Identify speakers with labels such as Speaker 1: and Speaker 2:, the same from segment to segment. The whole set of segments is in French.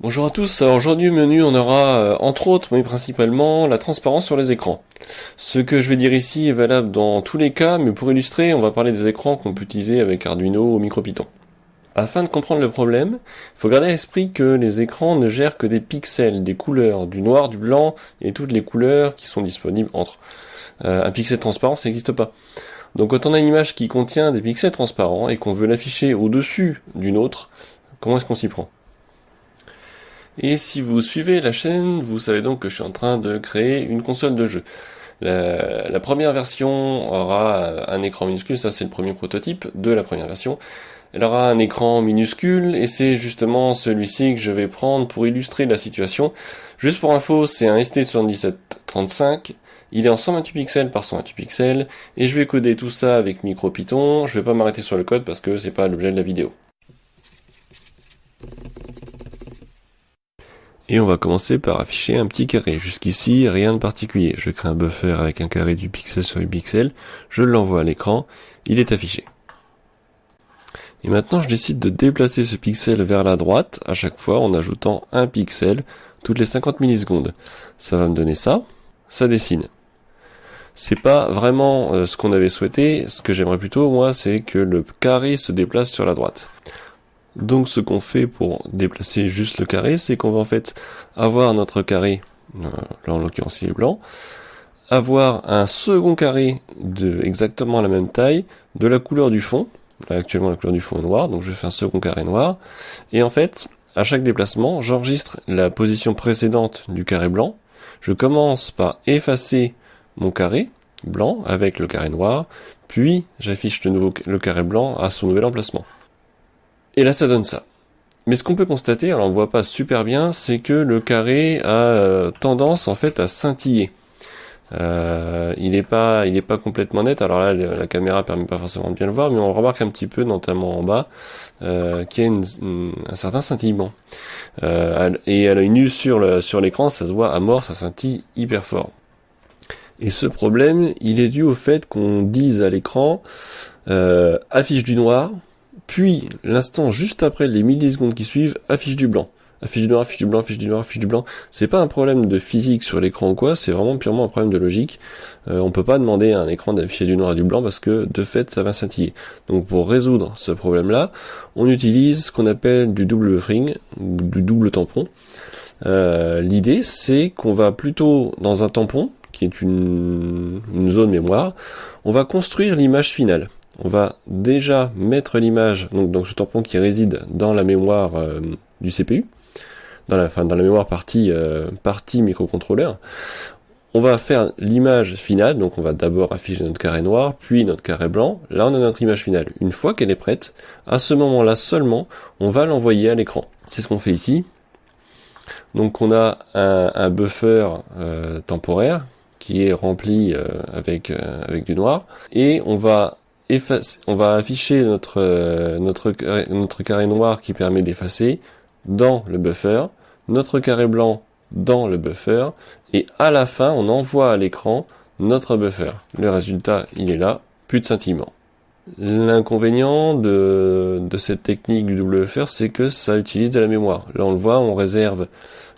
Speaker 1: Bonjour à tous, alors aujourd'hui au menu on aura entre autres mais principalement la transparence sur les écrans. Ce que je vais dire ici est valable dans tous les cas, mais pour illustrer on va parler des écrans qu'on peut utiliser avec Arduino ou MicroPython. Afin de comprendre le problème, il faut garder à l'esprit que les écrans ne gèrent que des pixels, des couleurs, du noir, du blanc et toutes les couleurs qui sont disponibles entre. Un pixel transparent ça n'existe pas. Donc quand on a une image qui contient des pixels transparents et qu'on veut l'afficher au-dessus d'une autre, comment est-ce qu'on s'y prend ? Et si vous suivez la chaîne, vous savez donc que je suis en train de créer une console de jeu. La première version aura un écran minuscule, ça c'est le premier prototype de la première version. Elle aura un écran minuscule et c'est justement celui-ci que je vais prendre pour illustrer la situation. Juste pour info, c'est un ST7735, il est en 128 pixels par 128 pixels et je vais coder tout ça avec MicroPython. Je vais pas m'arrêter sur le code parce que c'est pas l'objet de la vidéo. Et on va commencer par afficher un petit carré. Jusqu'ici, rien de particulier. Je crée un buffer avec un carré du pixel sur le pixel, je l'envoie à l'écran, il est affiché. Et maintenant, je décide de déplacer ce pixel vers la droite, à chaque fois en ajoutant un pixel toutes les 50 millisecondes. Ça va me donner ça, ça dessine. C'est pas vraiment ce qu'on avait souhaité, ce que j'aimerais plutôt, moi, c'est que le carré se déplace sur la droite. Donc ce qu'on fait pour déplacer juste le carré, c'est qu'on va en fait avoir notre carré, là en l'occurrence il est blanc, avoir un second carré de exactement la même taille, de la couleur du fond, là actuellement la couleur du fond est noire, donc je fais un second carré noir, et en fait, à chaque déplacement, j'enregistre la position précédente du carré blanc, je commence par effacer mon carré blanc avec le carré noir, puis j'affiche le carré blanc à son nouvel emplacement. Et là, ça donne ça. Mais ce qu'on peut constater, alors on voit pas super bien, c'est que le carré a tendance en fait à scintiller. Il est pas complètement net. Alors là, la caméra permet pas forcément de bien le voir, mais on remarque un petit peu, notamment en bas, qu'il y a un certain scintillement. Et à l'œil nu sur l'écran, ça se voit à mort, ça scintille hyper fort. Et ce problème, il est dû au fait qu'on dise à l'écran affiche du noir. Puis, l'instant juste après, les millisecondes qui suivent, affiche du blanc. Affiche du noir, affiche du blanc, affiche du noir, affiche du blanc. C'est pas un problème de physique sur l'écran ou quoi, c'est vraiment purement un problème de logique. On peut pas demander à un écran d'afficher du noir et du blanc parce que, de fait, ça va scintiller. Donc, pour résoudre ce problème-là, on utilise ce qu'on appelle du double buffering, du double tampon. L'idée, c'est qu'on va plutôt, dans un tampon, qui est une zone mémoire, on va construire l'image finale. On va déjà mettre l'image, donc ce tampon qui réside dans la mémoire du CPU, dans la mémoire partie microcontrôleur. On va faire l'image finale, donc on va d'abord afficher notre carré noir, puis notre carré blanc. Là, on a notre image finale. Une fois qu'elle est prête, à ce moment-là seulement, on va l'envoyer à l'écran. C'est ce qu'on fait ici. Donc on a un buffer temporaire qui est rempli avec du noir, et on va afficher notre carré noir qui permet d'effacer dans le buffer, notre carré blanc dans le buffer, et à la fin, on envoie à l'écran notre buffer. Le résultat, il est là, plus de scintillement. L'inconvénient de cette technique du double buffer, c'est que ça utilise de la mémoire. Là, on le voit, on réserve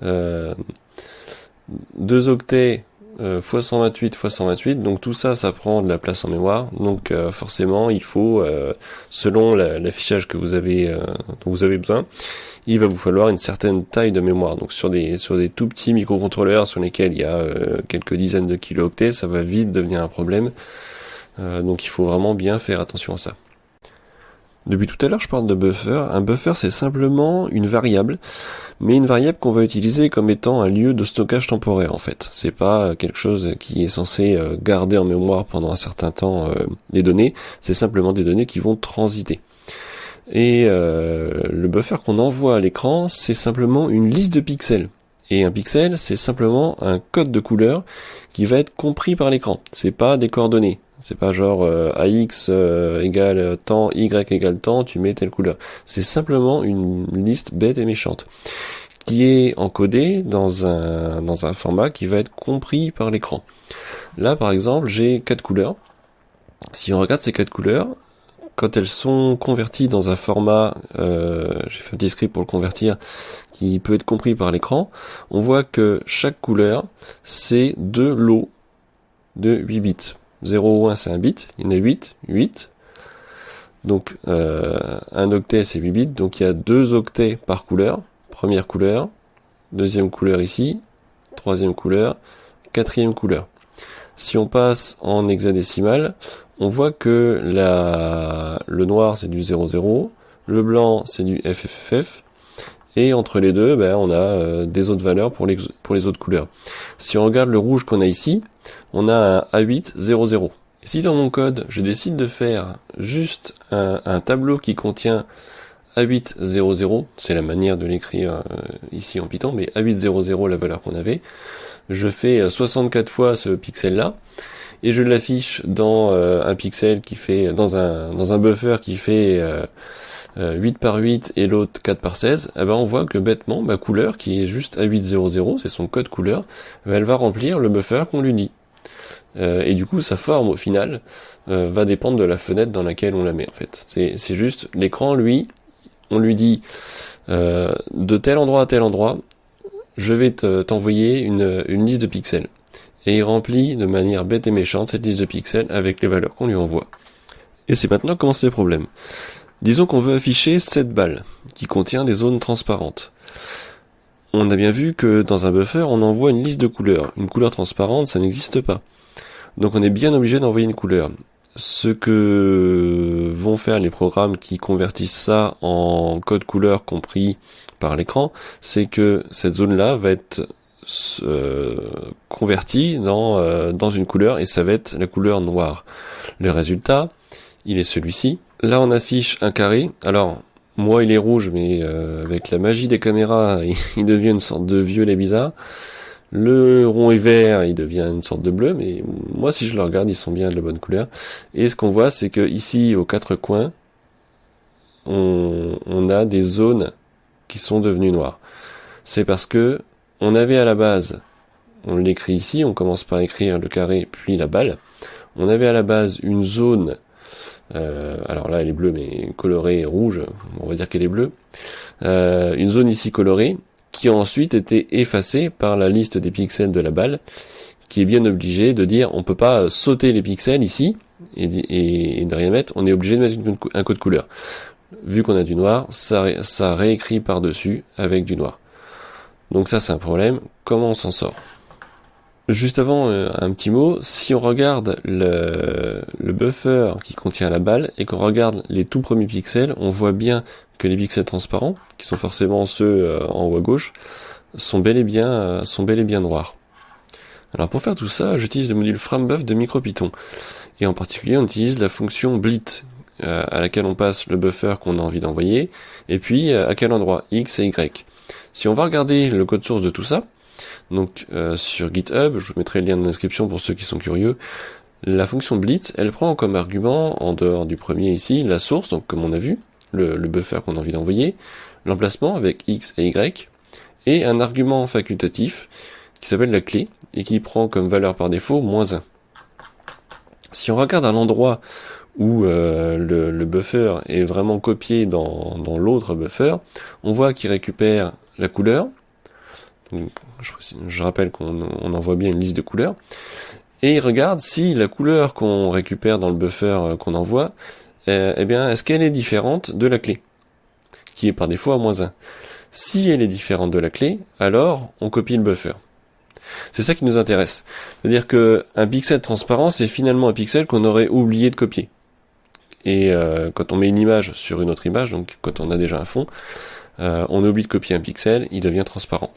Speaker 1: 2 octets x 128 x 128, donc tout ça, ça prend de la place en mémoire, donc forcément il faut, selon l'affichage que vous avez, dont vous avez besoin, il va vous falloir une certaine taille de mémoire. Donc sur des tout petits microcontrôleurs sur lesquels il y a quelques dizaines de kilooctets, ça va vite devenir un problème, donc il faut vraiment bien faire attention à ça. Depuis tout à l'heure, je parle de buffer. Un buffer, c'est simplement une variable, mais une variable qu'on va utiliser comme étant un lieu de stockage temporaire, en fait. C'est pas quelque chose qui est censé garder en mémoire pendant un certain temps des données, c'est simplement des données qui vont transiter. Et le buffer qu'on envoie à l'écran, c'est simplement une liste de pixels. Et un pixel, c'est simplement un code de couleur qui va être compris par l'écran. C'est pas des coordonnées. C'est pas genre AX égale temps, Y égale temps, tu mets telle couleur. C'est simplement une liste bête et méchante qui est encodée dans un format qui va être compris par l'écran. Là, par exemple, j'ai 4 couleurs. Si on regarde ces 4 couleurs, quand elles sont converties dans un format, j'ai fait un petit script pour le convertir, qui peut être compris par l'écran, on voit que chaque couleur, c'est 2 lots de 8 bits. 0 ou 1 c'est un bit, il y en a 8. Donc un octet c'est 8 bits, donc il y a 2 octets par couleur. Première couleur, deuxième couleur ici, troisième couleur, quatrième couleur. Si on passe en hexadécimal, on voit que le noir c'est du 00, le blanc c'est du FFFF, et entre les deux, on a des autres valeurs pour les autres couleurs. Si on regarde le rouge qu'on a ici, on a un A800. Et si dans mon code, je décide de faire juste un tableau qui contient A800, c'est la manière de l'écrire ici en Python, mais A800 la valeur qu'on avait, je fais 64 fois ce pixel-là, et je l'affiche dans un pixel qui fait, dans un buffer qui fait 8 par 8 et l'autre 4 par 16, on voit que bêtement, ma couleur, qui est juste A800, c'est son code couleur, elle va remplir le buffer qu'on lui dit. Et du coup, sa forme, au final, va dépendre de la fenêtre dans laquelle on la met, en fait. C'est juste, l'écran, lui, on lui dit, de tel endroit à tel endroit, je vais t'envoyer une liste de pixels. Et il remplit de manière bête et méchante cette liste de pixels avec les valeurs qu'on lui envoie. Et c'est maintenant commence les problèmes. Disons qu'on veut afficher cette balle, qui contient des zones transparentes. On a bien vu que dans un buffer, on envoie une liste de couleurs. Une couleur transparente, ça n'existe pas. Donc on est bien obligé d'envoyer une couleur. Ce que vont faire les programmes qui convertissent ça en code couleur compris par l'écran, c'est que cette zone-là va être convertie dans une couleur, et ça va être la couleur noire. Le résultat, il est celui-ci. Là, on affiche un carré. Alors, moi, il est rouge, mais avec la magie des caméras, il devient une sorte de violet bizarre. Le rond est vert, il devient une sorte de bleu, mais moi, si je le regarde, ils sont bien de la bonne couleur. Et ce qu'on voit, c'est que ici, aux 4 coins, on a des zones qui sont devenues noires. C'est parce que on avait à la base, on l'écrit ici, on commence par écrire le carré, puis la balle. On avait à la base une zone, alors là elle est bleue mais colorée rouge, on va dire qu'elle est bleue, une zone ici colorée, qui a ensuite été effacée par la liste des pixels de la balle, qui est bien obligé de dire on peut pas sauter les pixels ici et de rien mettre, on est obligé de mettre un code couleur. Vu qu'on a du noir, ça réécrit par-dessus avec du noir. Donc ça c'est un problème, comment on s'en sort? Juste avant, un petit mot, si on regarde le buffer qui contient la balle et qu'on regarde les tout premiers pixels, on voit bien que les pixels transparents, qui sont forcément ceux en haut à gauche, sont bel et bien noirs. Alors pour faire tout ça, j'utilise le module FrameBuff de MicroPython. Et en particulier, on utilise la fonction blit, à laquelle on passe le buffer qu'on a envie d'envoyer, et puis à quel endroit, X et Y. Si on va regarder le code source de tout ça, donc sur GitHub, je vous mettrai le lien dans la description pour ceux qui sont curieux, la fonction blitz, elle prend comme argument, en dehors du premier ici, la source, donc comme on a vu, le buffer qu'on a envie d'envoyer, l'emplacement avec X et Y, et un argument facultatif qui s'appelle la clé, et qui prend comme valeur par défaut -1. Si on regarde à l'endroit où le buffer est vraiment copié dans l'autre buffer, on voit qu'il récupère la couleur. Donc, je rappelle qu'on envoie bien une liste de couleurs. Et il regarde si la couleur qu'on récupère dans le buffer qu'on envoie, est-ce qu'elle est différente de la clé, qui est par défaut à -1. Si elle est différente de la clé, alors on copie le buffer. C'est ça qui nous intéresse. C'est-à-dire que un pixel transparent, c'est finalement un pixel qu'on aurait oublié de copier. Et quand on met une image sur une autre image, donc quand on a déjà un fond, on oublie de copier un pixel, il devient transparent.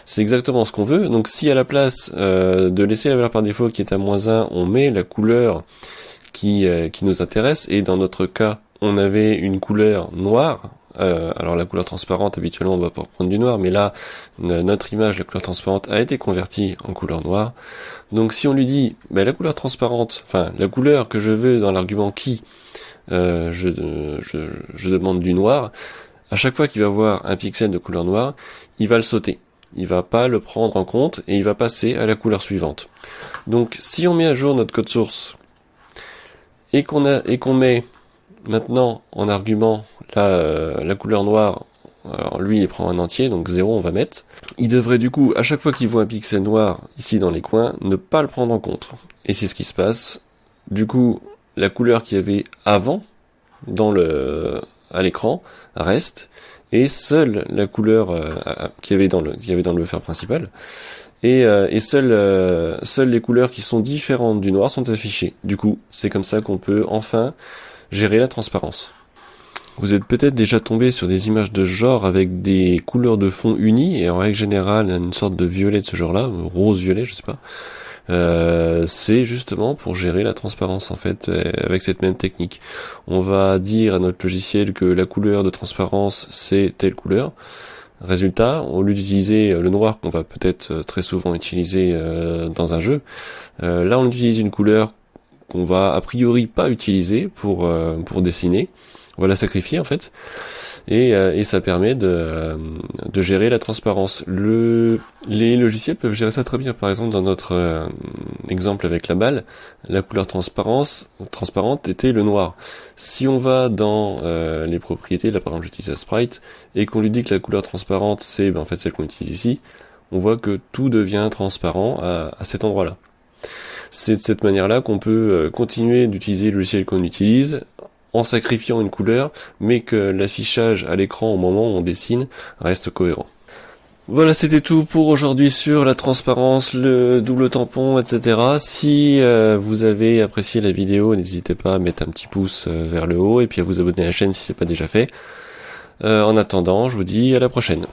Speaker 1: C'est exactement ce qu'on veut. Donc si à la place de laisser la valeur par défaut qui est à -1, on met la couleur qui nous intéresse, et dans notre cas, on avait une couleur noire, alors la couleur transparente, habituellement on va pas prendre du noir, mais là, notre image, la couleur transparente, a été convertie en couleur noire. Donc si on lui dit, la couleur transparente, enfin la couleur que je veux dans l'argument qui, je demande du noir, à chaque fois qu'il va voir un pixel de couleur noire, il va le sauter. Il va pas le prendre en compte et il va passer à la couleur suivante. Donc si on met à jour notre code source et qu'on met maintenant, en argument, la couleur noire, alors lui il prend un entier, donc 0 on va mettre. Il devrait du coup, à chaque fois qu'il voit un pixel noir ici dans les coins, ne pas le prendre en compte. Et c'est ce qui se passe. Du coup, la couleur qu'il y avait avant, à l'écran, reste, et seule la couleur qu'il y avait dans le buffer principal, et seules les couleurs qui sont différentes du noir sont affichées. Du coup, c'est comme ça qu'on peut enfin gérer la transparence. Vous êtes peut-être déjà tombé sur des images de ce genre avec des couleurs de fond unies, et en règle générale une sorte de violet de ce genre-là, rose-violet, je sais pas. C'est justement pour gérer la transparence en fait, avec cette même technique. On va dire à notre logiciel que la couleur de transparence c'est telle couleur. Résultat, au lieu d'utiliser le noir qu'on va peut-être très souvent utiliser dans un jeu, là on utilise une couleur qu'on va a priori pas utiliser pour dessiner. On va la sacrifier en fait, et ça permet de gérer la transparence. Les logiciels peuvent gérer ça très bien. Par exemple, dans notre exemple avec la balle, la couleur transparente était le noir. Si on va dans les propriétés, là par exemple j'utilise un sprite, et qu'on lui dit que la couleur transparente c'est en fait celle qu'on utilise ici, on voit que tout devient transparent à cet endroit-là. C'est de cette manière-là qu'on peut continuer d'utiliser le logiciel qu'on utilise, en sacrifiant une couleur, mais que l'affichage à l'écran au moment où on dessine reste cohérent. Voilà, c'était tout pour aujourd'hui sur la transparence, le double tampon, etc. Si vous avez apprécié la vidéo, n'hésitez pas à mettre un petit pouce vers le haut et puis à vous abonner à la chaîne si c'est pas déjà fait. En attendant, je vous dis à la prochaine.